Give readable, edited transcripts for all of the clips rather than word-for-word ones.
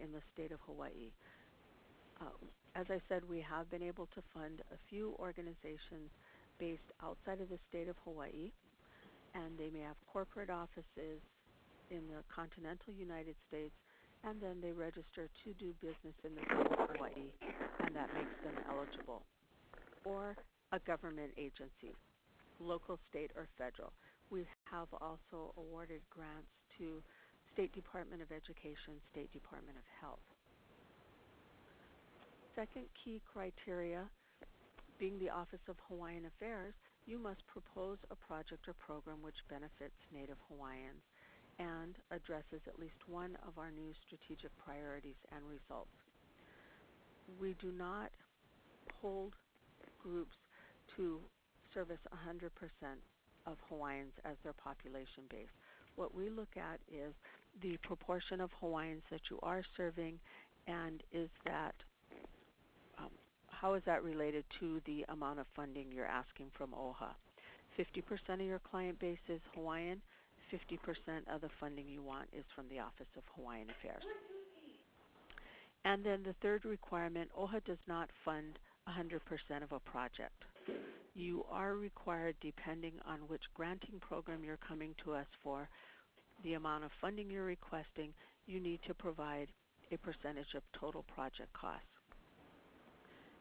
in the state of Hawaii. As I said, we have been able to fund a few organizations based outside of the state of Hawaii, and they may have corporate offices in the continental United States, and then they register to do business in the state of Hawaii, and that makes them eligible. Or a government agency, local, state, or federal. We have also awarded grants to State Department of Education, State Department of Health. Second key criteria, being the Office of Hawaiian Affairs, you must propose a project or program which benefits Native Hawaiians and addresses at least one of our new strategic priorities and results. We do not hold groups to service 100% of Hawaiians as their population base. What we look at is the proportion of Hawaiians that you are serving, and is that how is that related to the amount of funding you're asking from OHA? 50% of your client base is Hawaiian, 50% of the funding you want is from the Office of Hawaiian Affairs. And then the third requirement, OHA does not fund 100% of a project. You are required, depending on which granting program you're coming to us for, the amount of funding you're requesting, you need to provide a percentage of total project costs.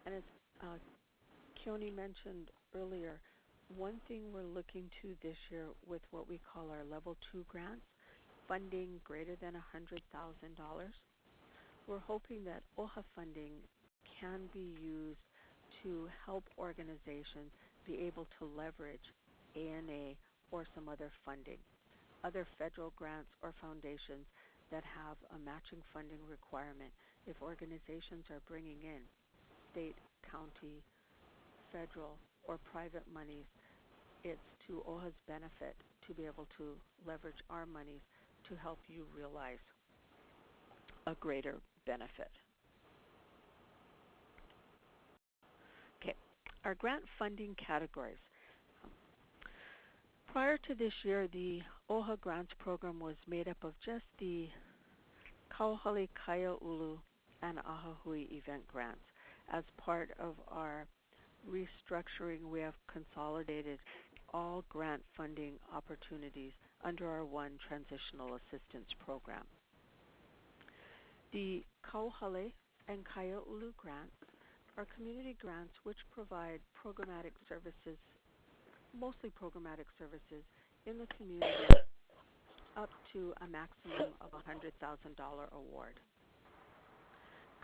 And as Keoni mentioned earlier, one thing we're looking to this year with what we call our Level 2 grants, funding greater than $100,000, we're hoping that OHA funding can be used to help organizations be able to leverage ANA or some other funding. Other federal grants or foundations that have a matching funding requirement, if organizations are bringing in state, county, federal, or private monies, it's to OHA's benefit to be able to leverage our monies to help you realize a greater benefit. Okay, our grant funding categories. Prior to this year, the OHA Grants Program was made up of just the Kauhale Kaiaulu and Ahahui event grants. As part of our restructuring, we have consolidated all grant funding opportunities under our one transitional assistance program. The Kauhale and Kaiaulu grants are community grants which provide programmatic services, mostly programmatic services, in the community up to a maximum of $100,000 award.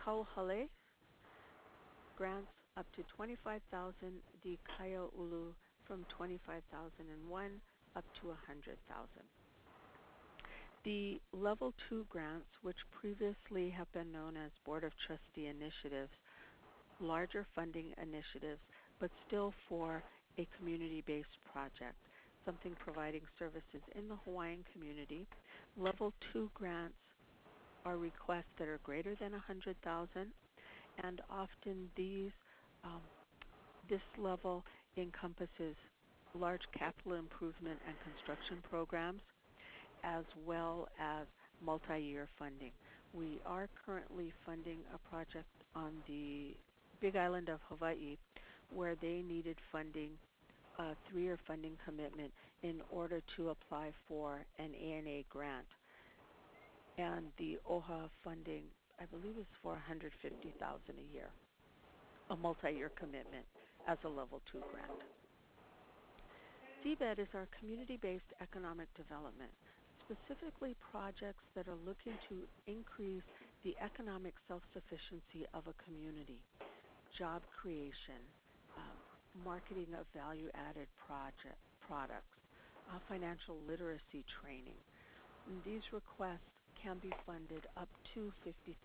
Kauhale grants up to $25,000, the Kaiaulu from $25,001 up to $100,000. The Level 2 grants, which previously have been known as Board of Trustee initiatives, larger funding initiatives, but still for a community-based project, something providing services in the Hawaiian community. Level 2 grants are requests that are greater than $100,000, and often this level encompasses large capital improvement and construction programs, as well as multi-year funding. We are currently funding a project on the Big Island of Hawaii where they needed funding, a 3-year funding commitment in order to apply for an ANA grant. And the OHA funding, I believe, is for $150,000 a year, a multi-year commitment as a Level 2 grant. CBED is our community-based economic development, specifically projects that are looking to increase the economic self-sufficiency of a community, job creation, marketing of value-added products, financial literacy training. And these requests can be funded up to $50,000.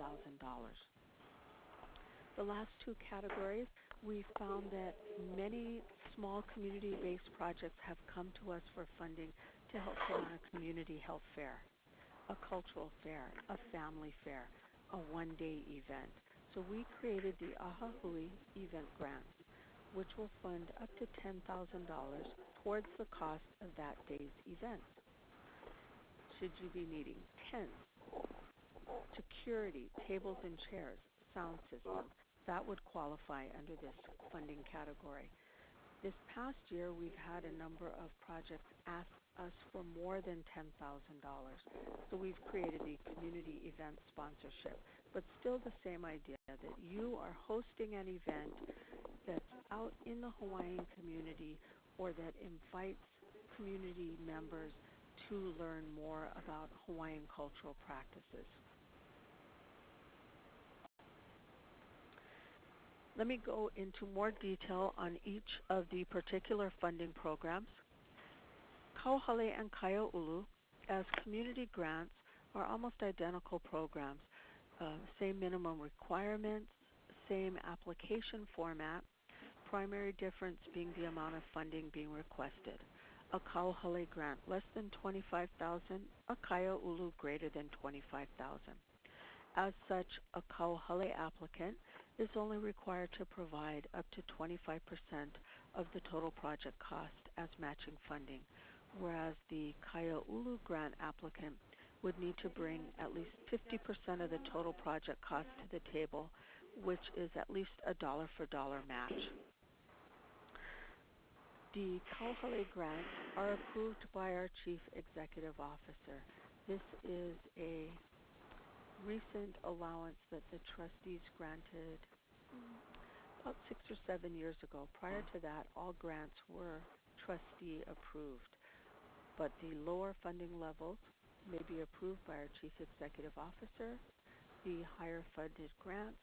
The last two categories, we found that many small community-based projects have come to us for funding to help put on a community health fair, a cultural fair, a family fair, a one-day event. So we created the Ahahui event grants, which will fund up to $10,000 towards the cost of that day's event. Should you be needing tents, security, tables and chairs, sound system, that would qualify under this funding category. This past year, we've had a number of projects ask us for more than $10,000. So we've created the community event sponsorship, but still the same idea that you are hosting an event that's out in the Hawaiian community or that invites community members to learn more about Hawaiian cultural practices. Let me go into more detail on each of the particular funding programs. Kauhale and Kaia'ulu, as community grants, are almost identical programs. Same minimum requirements, same application format, primary difference being the amount of funding being requested. A Kauhale grant less than $25,000, a Kaia'ulu greater than $25,000. As such, a Kauhale applicant is only required to provide up to 25% of the total project cost as matching funding, whereas the Kaia'ulu grant applicant would need to bring at least 50% of the total project cost to the table, which is at least a dollar-for-dollar match. The Kauhale grants are approved by our Chief Executive Officer. This is a recent allowance that the trustees granted about 6 or 7 years ago. Prior to that, all grants were trustee approved, but the lower funding levels may be approved by our Chief Executive Officer. The higher funded grants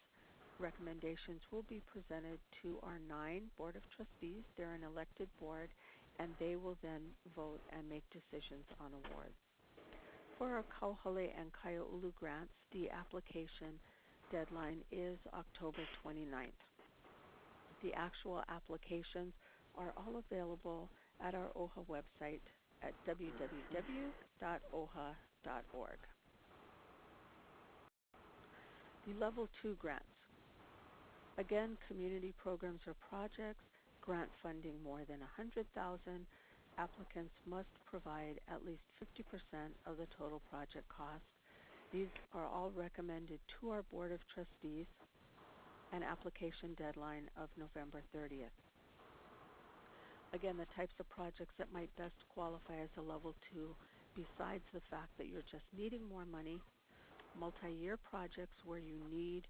recommendations will be presented to our 9 Board of Trustees. They're an elected board, and they will then vote and make decisions on awards. For our Kauhale and Kaia'ulu grants, the application deadline is October 29th. The actual applications are all available at our OHA website at www.oha.org. The Level 2 grants. Again, community programs or projects, grant funding more than $100,000. Applicants must provide at least 50% of the total project cost. These are all recommended to our Board of Trustees, an application deadline of November 30th. Again, the types of projects that might best qualify as a Level 2, besides the fact that you're just needing more money, multi-year projects where you need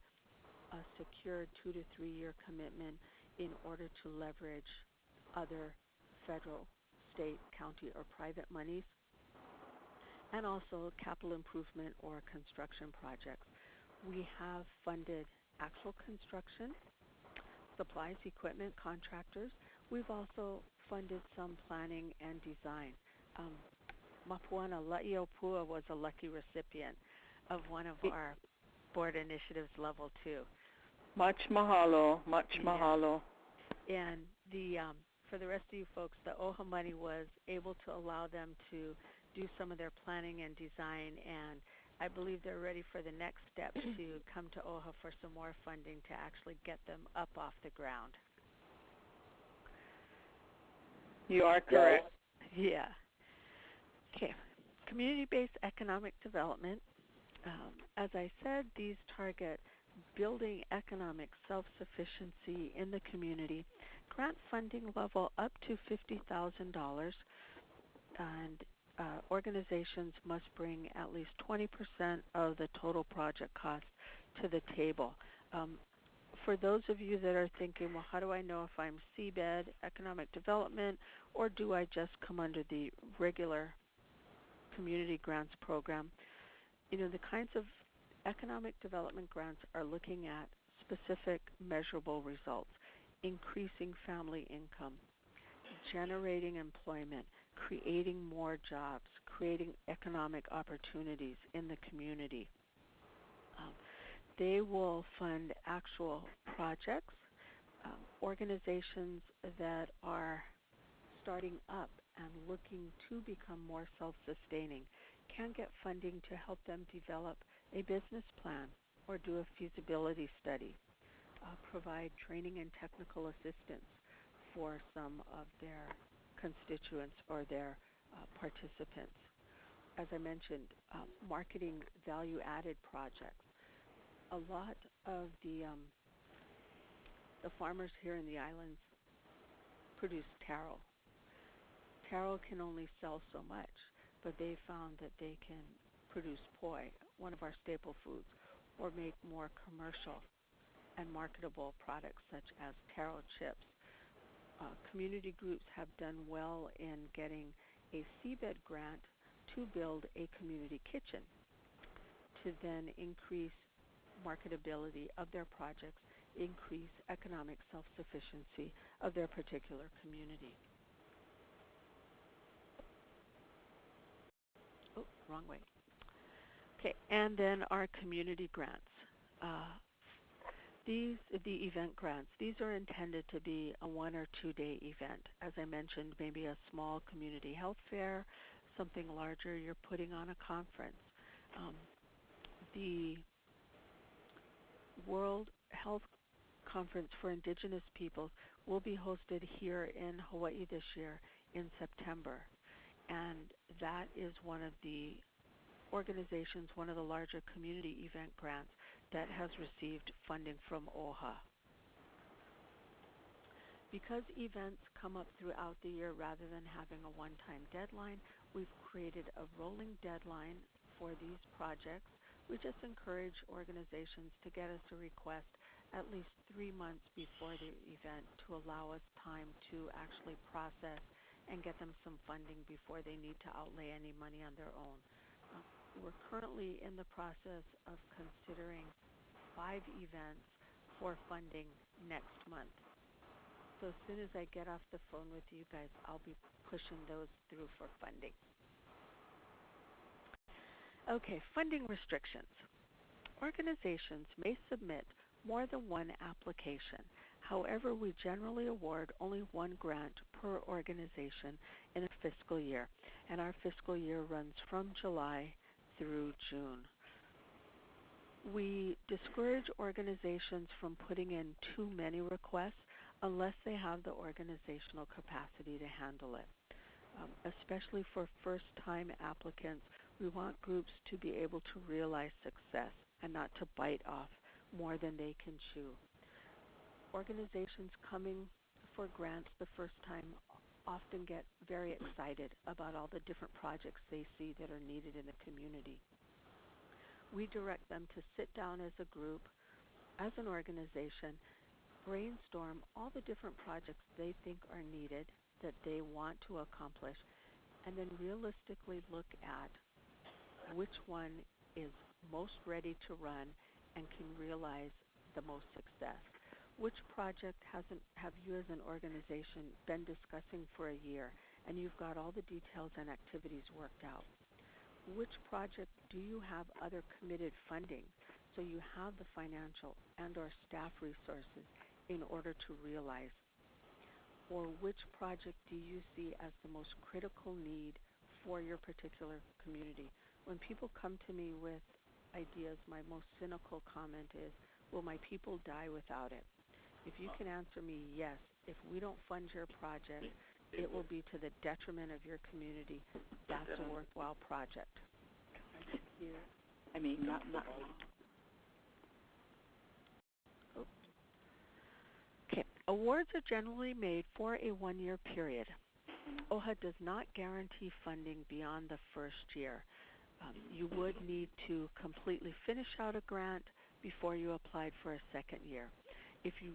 a secure 2 to 3 year commitment in order to leverage other federal, state, county, or private monies, and also capital improvement or construction projects. We have funded actual construction, supplies, equipment, contractors. We've also funded some planning and design. Mapuana La'iopua was a lucky recipient of one of our board initiatives, Level 2. Much mahalo, much mahalo. And the for the rest of you folks, the OHA money was able to allow them to do some of their planning and design, and I believe they're ready for the next step to come to OHA for some more funding to actually get them up off the ground. You are correct. Yeah. Okay. Community-based economic development. As I said, these target building economic self-sufficiency in the community. Grant funding level up to $50,000, and organizations must bring at least 20% of the total project cost to the table. For those of you that are thinking, well, how do I know if I'm CBED, economic development, or do I just come under the regular community grants program? You know, the kinds of economic development grants are looking at specific measurable results, increasing family income, generating employment, creating more jobs, creating economic opportunities in the community. They will fund actual projects, organizations that are starting up and looking to become more self-sustaining can get funding to help them develop a business plan or do a feasibility study, provide training and technical assistance for some of their constituents or their participants. as I mentioned, marketing value-added projects. A lot of the farmers here in the islands produce taro. Taro can only sell so much, but they found that they can produce poi, one of our staple foods, or make more commercial and marketable products such as taro chips. Community groups have done well in getting a seabed grant to build a community kitchen to then increase marketability of their projects, increase economic self-sufficiency of their particular community. Oh, wrong way. Okay, and then our community grants. The event grants, these are intended to be a 1 or 2 day event. As I mentioned, maybe a small community health fair, something larger, you're putting on a conference. The World Health Conference for Indigenous Peoples will be hosted here in Hawaii this year in September. And that is one of the organizations, one of the larger community event grants that has received funding from OHA. Because events come up throughout the year rather than having a one-time deadline, we've created a rolling deadline for these projects. We just encourage organizations to get us a request at least 3 months before the event to allow us time to actually process and get them some funding before they need to outlay any money on their own. We're currently in the process of considering 5 events for funding next month. So as soon as I get off the phone with you guys, I'll be pushing those through for funding. Okay, funding restrictions. Organizations may submit more than one application. However, we generally award only 1 grant per organization in a fiscal year, and our fiscal year runs from July through June. We discourage organizations from putting in too many requests unless they have the organizational capacity to handle it. Especially for first-time applicants, we want groups to be able to realize success and not to bite off more than they can chew. Organizations coming for grants the first time often get very excited about all the different projects they see that are needed in the community. We direct them to sit down as a group, as an organization, brainstorm all the different projects they think are needed, that they want to accomplish, and then realistically look at which one is most ready to run and can realize the most success. Which project have you as an organization been discussing for a year and you've got all the details and activities worked out? Which project do you have other committed funding so you have the financial and or staff resources in order to realize? Or which project do you see as the most critical need for your particular community? When people come to me with ideas, my most cynical comment is, will my people die without it? If you can answer me yes, if we don't fund your project, it will be to the detriment of your community. That's a worthwhile project. Okay. Awards are generally made for a 1-year period. OHA does not guarantee funding beyond the first year. You would need to completely finish out a grant before you applied for a second year. If you